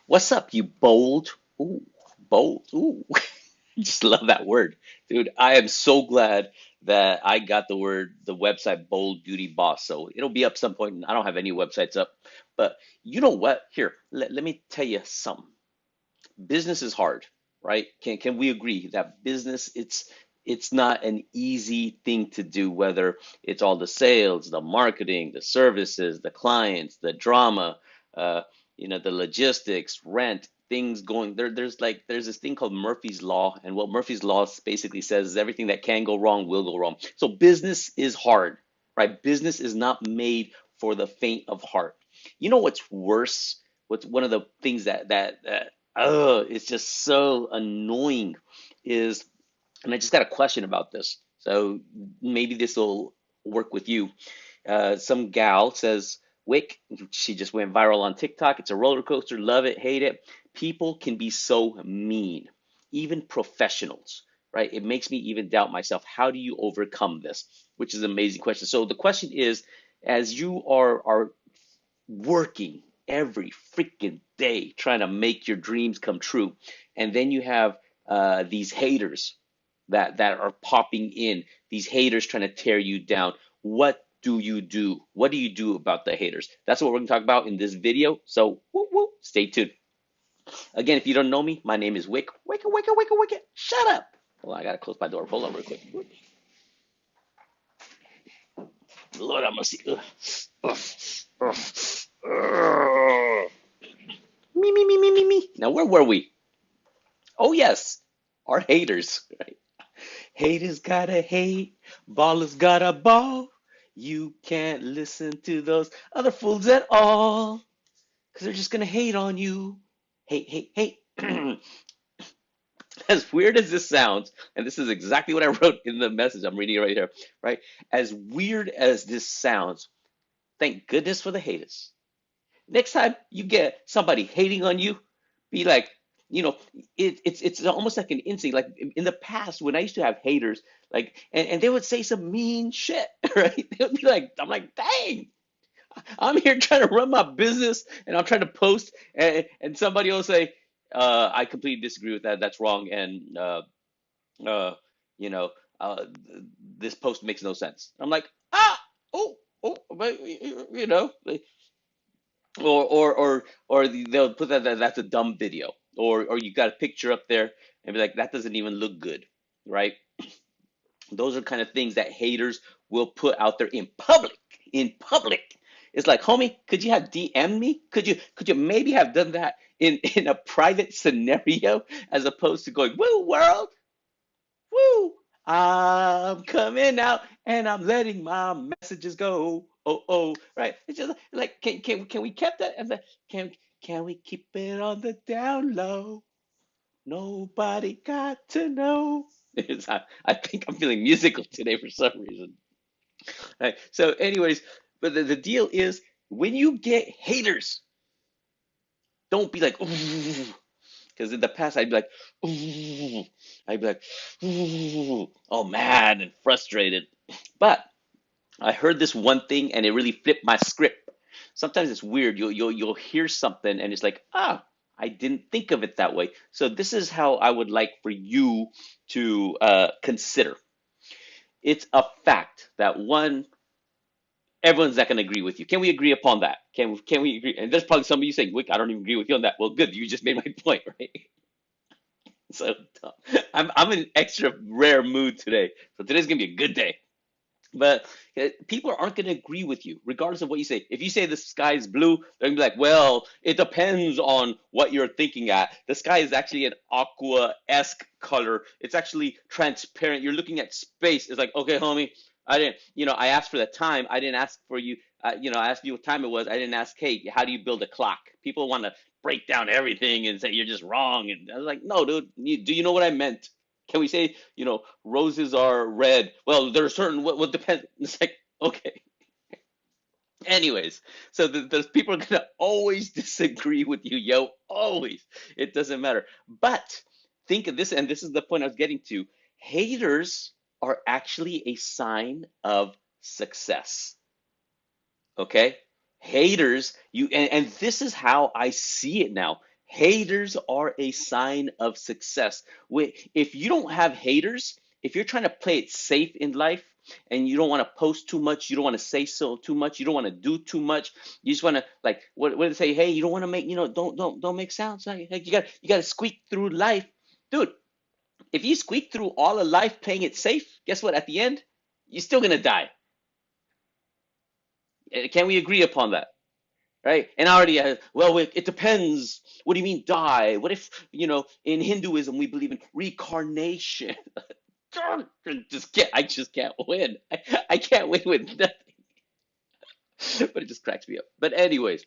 What's up, you bold? Ooh, bold. Ooh, just love that word, dude. I am so glad that I got the website Bold Beauty Boss. So it'll be up some point. And I don't have any websites up, but you know what? Here, let me tell you something. Business is hard, right? Can we agree that business it's not an easy thing to do, whether it's all the sales, the marketing, the services, the clients, the drama, uh, the logistics, rent, things going there. There's this thing called Murphy's Law, and what Murphy's Law basically says is everything that can go wrong will go wrong. So business is hard, right? Business is not made for the faint of heart. You know what's worse? What's one of the things that it's just so annoying is, and I just got a question about this. So maybe this will work with you. Some gal says, Wick, she just went viral on TikTok. It's a roller coaster. Love it, hate it. People can be so mean, even professionals, right? It makes me even doubt myself. How do you overcome this? Which is an amazing question. So the question is, as you are working every freaking day trying to make your dreams come true, and then you have these haters that are popping in, these haters trying to tear you down. What do you do? What do you do about the haters? That's what we're going to talk about in this video. So woo, woo, stay tuned. Again, if you don't know me, my name is Wick. Wick, Wick, Wick, Wick. Shut up. Well, I gotta close my door. Hold on real quick. Lord, I'm gonna see. Ugh. Ugh. Ugh. Me, me, me, me, me, me. Now, where were we? Oh, yes, our haters, right? Haters gotta hate, ballers gotta ball. You can't listen to those other fools at all, because they're just gonna hate on you. Hate, hate, hate. As weird as this sounds, and this is exactly what I wrote in the message, I'm reading it right here, right? As weird as this sounds, thank goodness for the haters. Next time you get somebody hating on you, be like, you know, it's almost like an instinct. Like in the past, when I used to have haters, like, and they would say some mean shit, right? They would be like, I'm like, dang, I'm here trying to run my business, and I'm trying to post, and somebody will say, I completely disagree with that. That's wrong, and uh, you know, uh, this post makes no sense. I'm like, oh, oh, but they'll put that that's a dumb video, or you got a picture up there and be like that doesn't even look good, right? Those are kind of things that haters will put out there in public. In public, it's like, homie, could you have DM'd me? Could you maybe have done that in a private scenario as opposed to going, woo world, woo, I'm coming out and I'm letting my messages go. Oh, oh, right. It's just like, can we keep that? Can can we keep it on the down low? Nobody got to know. I think I'm feeling musical today for some reason. Right. So, anyways, but the deal is when you get haters, don't be like, ooh, because in the past I'd be like, ooh, I'd be like, ooh, oh mad and frustrated. But I heard this one thing and it really flipped my script. Sometimes it's weird. You'll hear something and it's like, I didn't think of it that way. So this is how I would like for you to consider. It's a fact that one, everyone's not going to agree with you. Can we agree upon that? Can we agree? And there's probably some of you saying, "Wick, I don't even agree with you on that." Well, good. You just made my point, right? So I'm in extra rare mood today. So today's gonna be a good day. But people aren't going to agree with you, regardless of what you say. If you say the sky is blue, they're going to be like, well, it depends on what you're thinking at. The sky is actually an aqua-esque color. It's actually transparent. You're looking at space. It's like, okay, homie, I didn't, I asked for the time. I didn't ask for you, I asked you what time it was. I didn't ask, hey, how do you build a clock? People want to break down everything and say you're just wrong. And I was like, no, dude, do you know what I meant? Can we say, roses are red? Well, there are certain what depends. It's like, okay. Anyways, so those people are gonna always disagree with you, yo. Always. It doesn't matter. But think of this, and this is the point I was getting to. Haters are actually a sign of success. Okay? Haters, and this is how I see it now. Haters are a sign of success. If you don't have haters, if you're trying to play it safe in life and you don't want to post too much, you don't want to say so too much, you don't want to do too much, you just want to like what do they say? Hey, you don't want to make, don't make sounds. Like you got to squeak through life. Dude, if you squeak through all of life playing it safe, guess what? At the end, you're still gonna die. Can we agree upon that? Right? And I already, well, it depends. What do you mean die? What if, in Hinduism we believe in reincarnation? I just can't win. I can't win with nothing. But it just cracks me up. But anyways,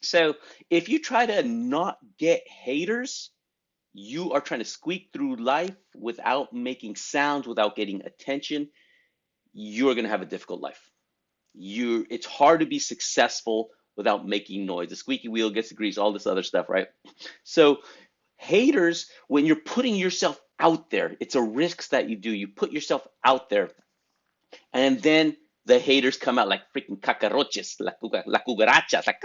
so if you try to not get haters, you are trying to squeak through life without making sounds, without getting attention, you're gonna have a difficult life. It's hard to be successful without making noise. The squeaky wheel gets the grease, all this other stuff, right? So haters, when you're putting yourself out there, it's a risk that you do. You put yourself out there, and then the haters come out like freaking cacaroches, la cucarachas, like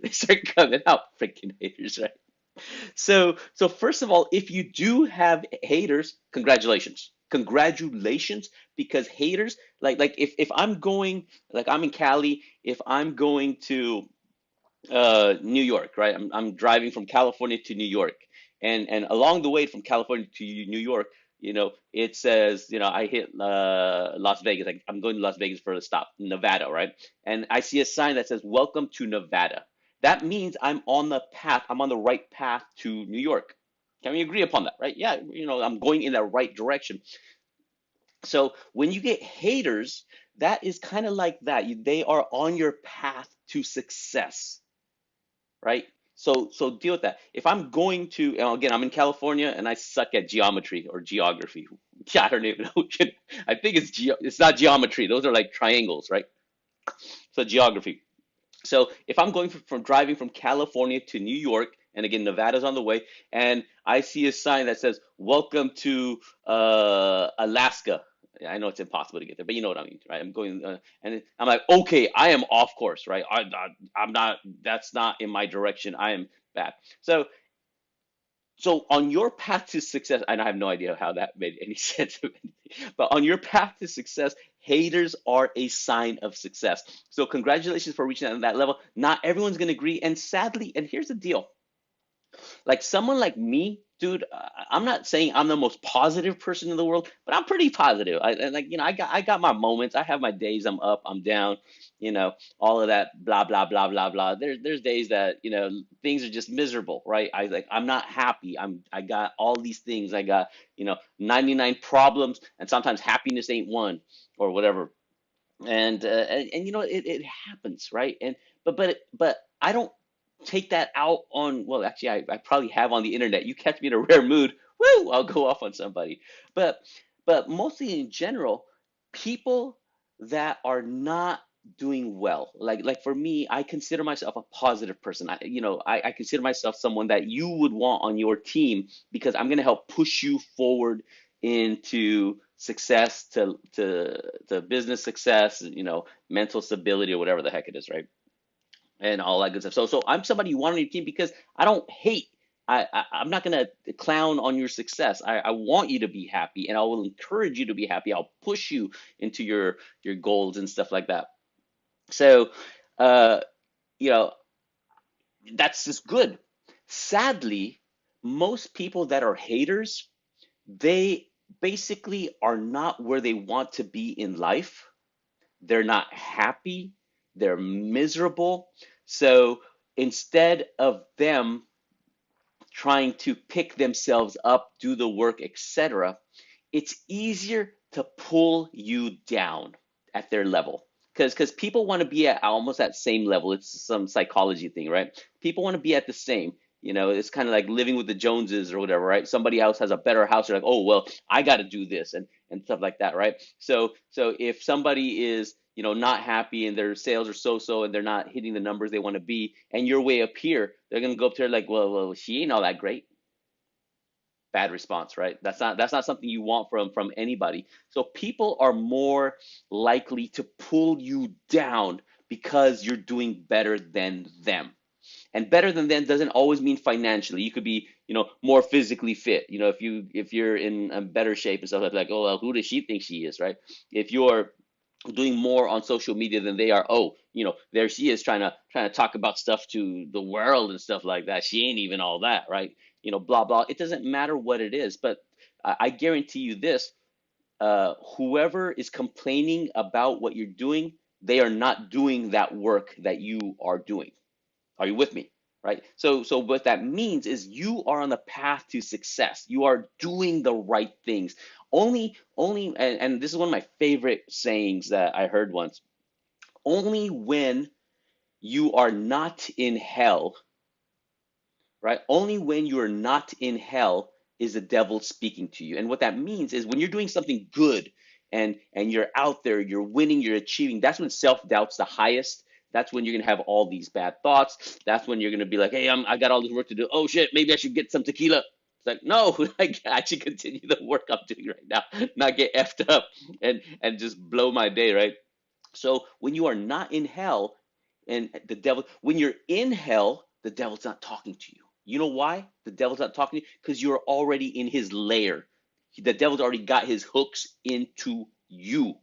they start coming out, freaking haters, right? So first of all, if you do have haters, congratulations, because haters, like if I'm going, like I'm in Cali, if I'm going to New York, right? I'm driving from California to New York, and along the way from California to New York, it says, I hit Las Vegas. Like I'm going to Las Vegas for a stop, Nevada, right? And I see a sign that says "Welcome to Nevada." That means I'm on the path. I'm on the right path to New York. Can we agree upon that, right? Yeah, I'm going in the right direction. So when you get haters, that is kind of like that. They are on your path to success, right? So deal with that. If I'm going to, again, I'm in California and I suck at geometry or geography. Yeah, I don't even know. I think it's not geometry. Those are like triangles, right? So geography. So if I'm going from driving from California to New York, and again, Nevada's on the way, and I see a sign that says "Welcome to Alaska." I know it's impossible to get there, but you know what I mean, right? I'm going, and I'm like, okay, I am off course, right? I'm not. That's not in my direction. I am bad. So on your path to success, and I have no idea how that made any sense, but on your path to success, haters are a sign of success. So congratulations for reaching that level. Not everyone's going to agree. And sadly, and here's the deal, like someone like me, dude, I'm not saying I'm the most positive person in the world, but I'm pretty positive. And like, I got my moments. I have my days. I'm up, I'm down, all of that, blah blah blah blah blah. There's days that things are just miserable, right? I'm not happy. I got all these things. I got 99 problems, and sometimes happiness ain't one, or whatever. And it happens, right? But I don't take that out on, well, actually, I probably have on the internet. You catch me in a rare mood, woo, I'll go off on somebody. But mostly in general, people that are not doing well, like for me, I consider myself a positive person. I consider myself someone that you would want on your team, because I'm going to help push you forward into success, to business success, mental stability, or whatever the heck it is, right? And all that good stuff. So I'm somebody you want on your team, because I don't hate. I'm not gonna clown on your success. I want you to be happy, and I will encourage you to be happy. I'll push you into your goals and stuff like that. So, uh, you know, that's just good. Sadly, most people that are haters, they basically are not where they want to be in life. They're not happy, they're miserable. So instead of them trying to pick themselves up, do the work, etc., it's easier to pull you down at their level. Because people want to be at almost that same level. It's some psychology thing, right? People want to be at the same. It's kind of like living with the Joneses or whatever, right? Somebody else has a better house. You're like, oh, well, I got to do this, and stuff like that, right? So if somebody is, not happy and their sales are so-so and they're not hitting the numbers they want to be, and you're way up here, they're gonna go up there like, well, she ain't all that great. Bad response, right? That's not something you want from anybody. So people are more likely to pull you down because you're doing better than them. And better than them doesn't always mean financially. You could be, more physically fit. If you're in better shape and stuff like, oh well, who does she think she is, right? If you're doing more on social media than they are, oh, there she is trying to talk about stuff to the world and stuff like that. She ain't even all that, right? Blah blah. It doesn't matter what it is, but I guarantee you this: whoever is complaining about what you're doing, they are not doing that work that you are doing. Are you with me? Right? So what that means is you are on the path to success. You are doing the right things. And this is one of my favorite sayings that I heard once. Only when you are not in hell, right? Only when you are not in hell is the devil speaking to you. And what that means is when you're doing something good and you're out there, you're winning, you're achieving, that's when self-doubt's the highest. That's when you're gonna have all these bad thoughts. That's when you're gonna be like, hey, I got all this work to do. Oh shit, maybe I should get some tequila. It's like, no, I should continue the work I'm doing right now, not get effed up and just blow my day, right? So when you are not in hell, and when you're in hell, the devil's not talking to you. You know why the devil's not talking to you? Because you're already in his lair. The devil's already got his hooks into you.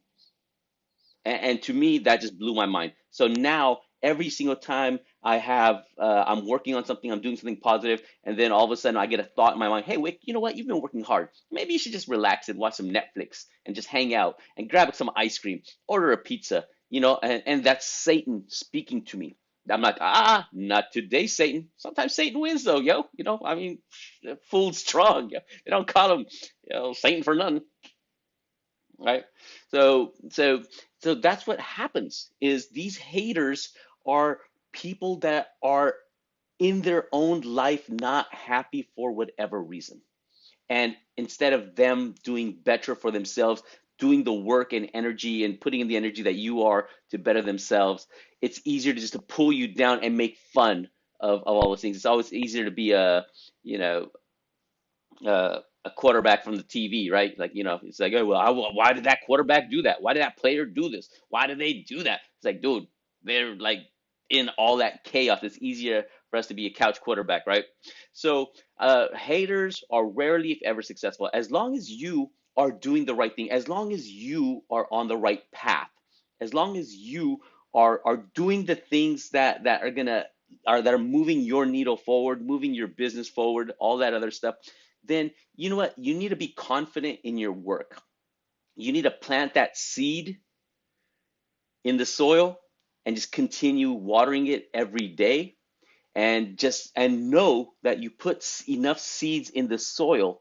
And to me, that just blew my mind. So now, every single time I'm working on something, I'm doing something positive, and then all of a sudden I get a thought in my mind, hey, Wick, you know what? You've been working hard. Maybe you should just relax and watch some Netflix and just hang out and grab some ice cream, order a pizza, and that's Satan speaking to me. I'm like, not today, Satan. Sometimes Satan wins, though, yo. I mean, fool's strong. Yo. They don't call him, Satan for nothing, right? So that's what happens is these haters are people that are in their own life not happy for whatever reason. And instead of them doing better for themselves, doing the work and energy and putting in the energy that you are to better themselves, it's easier to just to pull you down and make fun of all those things. It's always easier to be you know, a quarterback from the TV, right? Like, it's like, oh, well, why did that quarterback do that? Why did that player do this? Why did they do that? It's like, dude, they're like in all that chaos. It's easier for us to be a couch quarterback, right? So, haters are rarely, if ever, successful. As long as you are doing the right thing, as long as you are on the right path, as long as you are doing the things that are moving your needle forward, moving your business forward, all that other stuff, then you know what? You need to be confident in your work. You need to plant that seed in the soil and just continue watering it every day and know that you put enough seeds in the soil,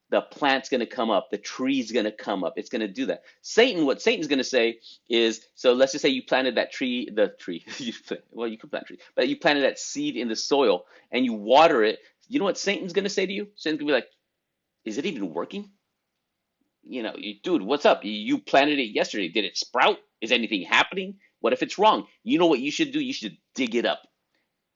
the plant's going to come up, the tree's going to come up. It's going to do that. What Satan's going to say is, so let's just say you planted that tree, well, you can plant a tree, but you planted that seed in the soil and you water it. You know what Satan's going to say to you? Satan's going to be like, is it even working? Dude, what's up? You planted it yesterday. Did it sprout? Is anything happening? What if it's wrong? You know what you should do? You should dig it up.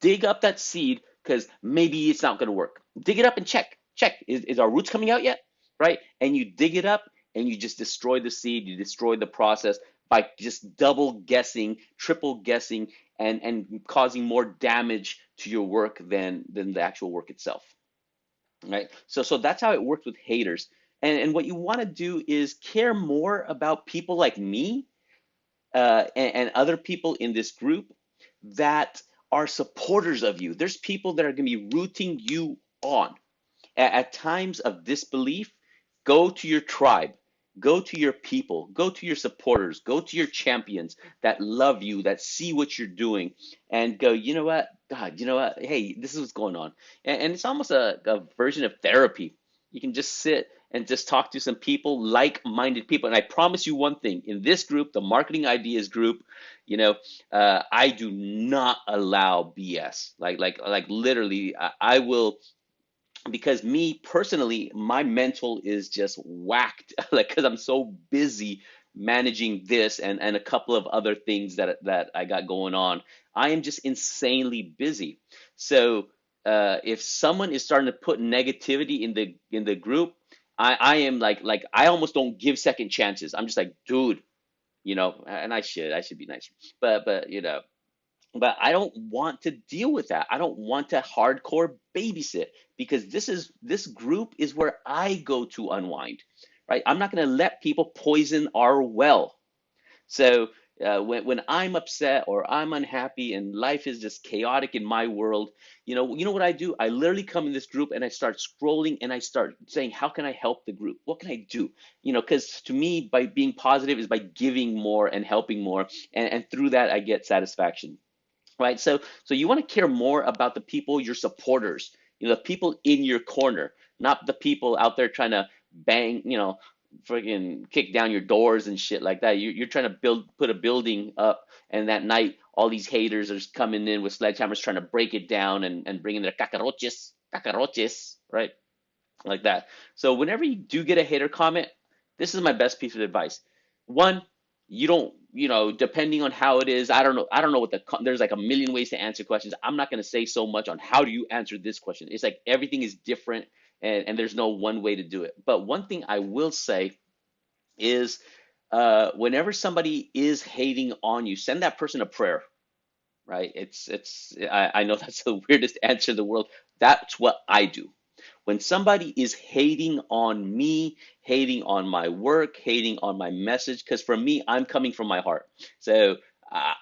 Dig up that seed because maybe it's not going to work. Dig it up and check. Check. Is our roots coming out yet? Right? And you dig it up and you just destroy the seed. You destroy the process by just double guessing, triple guessing, and causing more damage to your work than the actual work itself. Right? So that's how it works with haters. And what you want to do is care more about people like me and other people in this group that are supporters of you. There's people that are going to be rooting you on. At times of disbelief, go to your tribe, go to your people, go to your supporters, go to your champions that love you, that see what you're doing, and go, you know what, God, you know what, hey, this is what's going on. And it's almost a version of therapy. You can just sit and just talk to some people, like-minded people. And I promise you one thing, in this group, the Marketing Ideas group, I do not allow BS. Like literally, I will, because me personally, my mental is just whacked, like, because I'm so busy managing this and a couple of other things that I got going on. I am just insanely busy. So if someone is starting to put negativity in the group, I am like I almost don't give second chances. I'm just like, dude, and I should be nicer, but I don't want to deal with that. I don't want to hardcore babysit because this group is where I go to unwind, right? I'm not going to let people poison our well. So when I'm upset or I'm unhappy and life is just chaotic in my world, you know what I do? I literally come in this group and I start scrolling and I start saying, how can I help the group? What can I do? Because to me, by being positive is by giving more and helping more, and through that I get satisfaction, right? So you want to care more about the people, your supporters, the people in your corner, not the people out there trying to bang, freaking kick down your doors and shit like that. You're trying to put a building up, and that night all these haters are just coming in with sledgehammers trying to break it down and bring in their cacaroches, right? Like that. So whenever you do get a hater comment, this is my best piece of advice. One, you don't, depending on how it is, I don't know what there's like a million ways to answer questions. I'm not going to say so much on how do you answer this question. It's like everything is different, and there's no one way to do it. But one thing I will say is, whenever somebody is hating on you, send that person a prayer, right? I know that's the weirdest answer in the world. That's what I do. When somebody is hating on me, hating on my work, hating on my message, because for me, I'm coming from my heart. So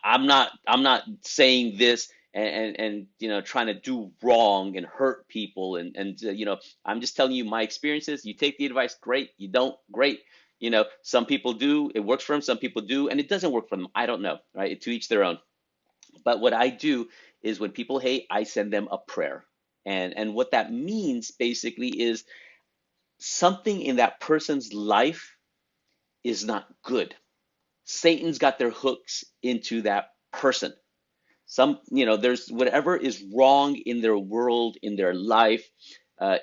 I'm not saying this and trying to do wrong and hurt people, and I'm just telling you my experiences. You take the advice, great. You don't, great. Some people do, it works for them. Some people do, and it doesn't work for them. I don't know, right? To each their own. But what I do is when people hate, I send them a prayer. And what that means basically is something in that person's life is not good. Satan's got their hooks into that person. There's whatever is wrong in their world, in their life,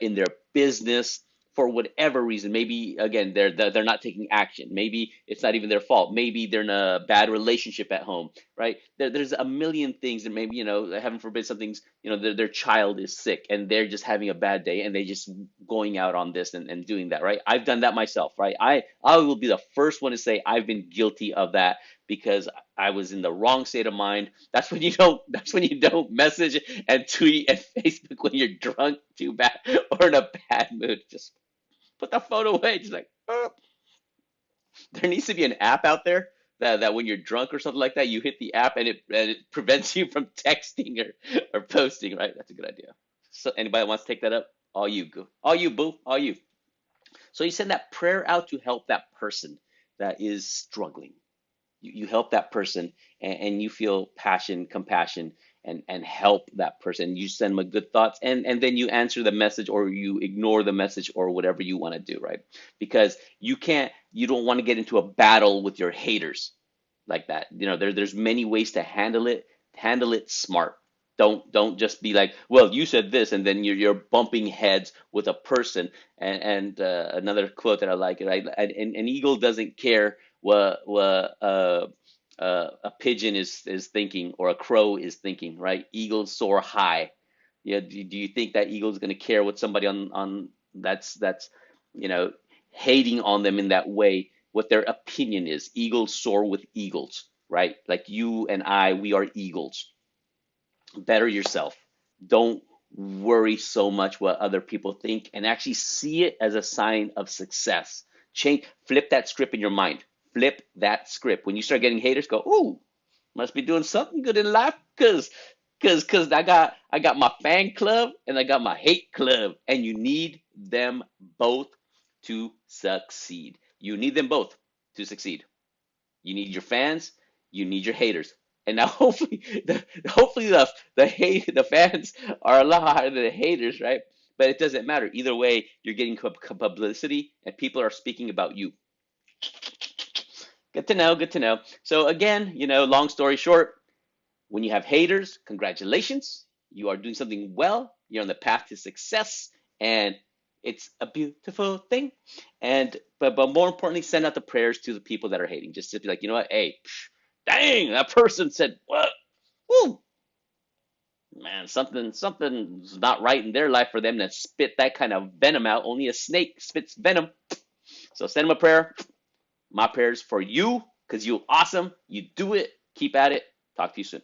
in their business, for whatever reason. Maybe again, they're not taking action. Maybe it's not even their fault. Maybe they're in a bad relationship at home, right? There's a million things that maybe, heaven forbid, something's, their child is sick and they're just having a bad day and they just going out on this and doing that, right? I've done that myself, right? I will be the first one to say I've been guilty of that because I was in the wrong state of mind. That's when you don't message and tweet and Facebook when you're drunk too bad or in a bad mood. Just put the phone away. Just like, oh. There needs to be an app out there that when you're drunk or something like that, you hit the app and it prevents you from texting or posting, right? That's a good idea. So anybody wants to take that up? All you go. All you boo. All you. So you send that prayer out to help that person that is struggling. You help that person, and you feel passion, compassion, and help that person. You send them a good thoughts, and then you answer the message or you ignore the message or whatever you want to do, right? Because you don't want to get into a battle with your haters like that. There's many ways to handle it. Handle it smart. Don't just be like, well, you said this, and then you're bumping heads with a person. And another quote that I like, right? An eagle doesn't care what a pigeon is thinking or a crow is thinking, right? Eagles soar high. Yeah, do you think that eagle is going to care what somebody on that's you know hating on them in that way, what their opinion is? Eagles soar with eagles, right? Like you and I, we are eagles. Better yourself. Don't worry so much what other people think, and actually see it as a sign of success. Flip that script in your mind. Flip that script. When you start getting haters, go, ooh, must be doing something good in life, cause I got my fan club and I got my hate club, and you need them both to succeed. You need them both to succeed. You need your fans, you need your haters. And now hopefully the fans are a lot higher than the haters, right? But it doesn't matter. Either way, you're getting publicity and people are speaking about you. Good to know, good to know. So again, long story short, when you have haters, congratulations. You are doing something well. You're on the path to success, and it's a beautiful thing. But more importantly, send out the prayers to the people that are hating. Just to be like, you know what? Hey, dang, that person said what? Woo, man, something's not right in their life for them to spit that kind of venom out. Only a snake spits venom. So send them a prayer. My prayers for you because you're awesome. You do it. Keep at it. Talk to you soon.